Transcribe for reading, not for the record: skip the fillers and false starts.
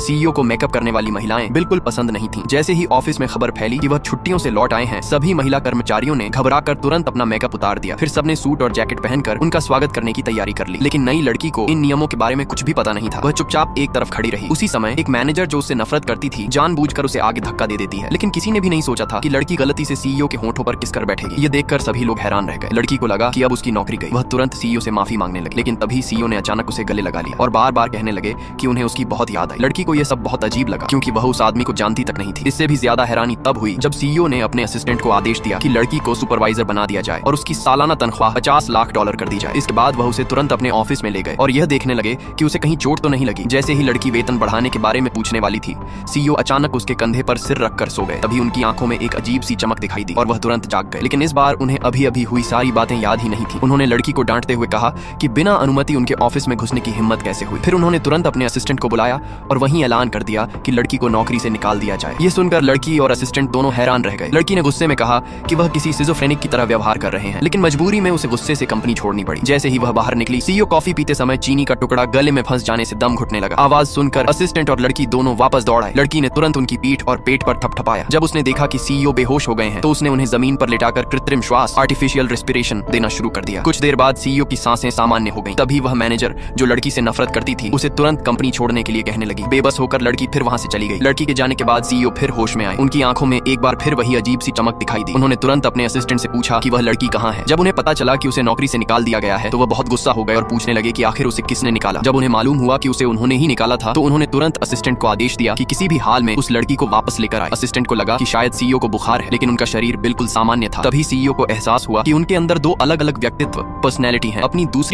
CEO को makeup करने वाली महिलाएं बिल्कुल पसंद नहीं थीं। जैसे ही ऑफिस में खबर फैली कि वह छुट्टियों से लौट आए हैं, सभी महिला कर्मचारियों ने घबराकर तुरंत अपना मेकअप उतार दिया। फिर सबने सूट और जैकेट पहनकर उनका स्वागत करने की तैयारी कर ली। लेकिन नई लड़की को इन नियमों के बारे में कुछ भी पता नहीं था। वह चुपचाप एक तरफ खड़ी रही। उसी समय एक मैनेजर जो उससे नफरत करती थी, जानबूझकर उसे आगे धक्का दे देती है। लेकिन किसी ने भी नहीं सोचा था कि लड़की गलती से सीईओ के होंठों पर किस कर बैठेगी। ये देखकर सभी लोग हैरान रह गए। लड़की को लगा कि अब उसकी नौकरी गई। वह तुरंत सीईओ से माफी मांगने लगी। लेकिन तभी सीईओ ने अचानक उसे गले लगा लिया और बार बार कहने लगे कि उन्हें उसकी बहुत याद आई। लड़की को यह सब बहुत अजीब लगा, क्योंकि वह उस आदमी को जानती तक नहीं थी। इससे भी ज्यादा हैरानी तब हुई जब सीईओ ने अपने असिस्टेंट को आदेश दिया कि लड़की को सुपरवाइजर बना दिया जाए और उसकी सालाना तनख्वाह $50 लाख कर दी जाए। इसके बाद वह उसे तुरंत अपने ऑफिस में ले गए और यह देखने लगे कि उसे कहीं चोट तो नहीं लगी। जैसे ही लड़की वेतन बढ़ाने के बारे में पूछने वाली थी, सीईओ अचानक उसके कंधे पर सिर रखकर सो गए। तभी उनकी आंखों में एक अजीब सी चमक दिखाई दी और वह तुरंत जाग गए। लेकिन इस बार उन्हें अभी अभी हुई सारी बातें याद ही नहीं थी। उन्होंने लड़की को डांटते हुए कहा कि बिना अनुमति उनके ऑफिस में घुसने की हिम्मत कैसे हुई। फिर उन्होंने तुरंत अपने असिस्टेंट को बुलाया और वहीं ऐलान कर दिया कि लड़की को नौकरी से निकाल दिया जाए। ये सुनकर लड़की और असिस्टेंट दोनों हैरान रह गए। लड़की ने गुस्से में कहा कि वह किसी सिजोफ्रेनिक की तरह व्यवहार कर रहे हैं, लेकिन मजबूरी में उसे गुस्से से कंपनी छोड़नी पड़ी। जैसे ही वह बाहर निकली, सीईओ कॉफी पीते समय चीनी का टुकड़ा गले में फंस जाने से दम घुटने लगा। आवाज सुनकर असिस्टेंट और लड़की दोनों वापस दौड़ आए। लड़की ने तुरंत उनकी पीठ और पेट पर थपथपाया। जब उसने देखा कि सीईओ बेहोश हो गए हैं, तो उसने उन्हें जमीन पर लेटाकर कृत्रिम श्वास आर्टिफिशियल रेस्पिरेशन देना शुरू कर दिया। कुछ देर बाद सीईओ की सांसें सामान्य हो गईं। तभी वह मैनेजर जो लड़की से नफरत करती थी, उसे तुरंत कंपनी छोड़ने के लिए कहने लगी। बेबस होकर लड़की फिर वहां से चली गई। लड़की के जाने के बाद सीईओ फिर होश में आए। उनकी आंखों में एक बार फिर वही अजीब सी चमक दिखाई दी। उन्होंने तुरंत अपने असिस्टेंट से पूछा कि वह लड़की कहाँ है। जब उन्हें पता चला कि उसे नौकरी से निकाल दिया गया है, तो वह बहुत गुस्सा हो गए और पूछने लगे कि आखिर उसे किसने निकाला। जब उन्हें मालूम हुआ कि उसे उन्होंने ही निकाला था, तो उन्होंने तुरंत असिस्टेंट को आदेश दिया कि किसी भी हाल में उस लड़की को वापस लेकर आए। असिस्टेंट को लगा कि शायद सीईओ को बुखार है, लेकिन उनका शरीर बिल्कुल सामान्य था। तभी सीईओ को एहसास हुआ कि उनके अंदर दो अलग अलग व्यक्तित्व पर्सनैलिटी है। अपनी दूसरी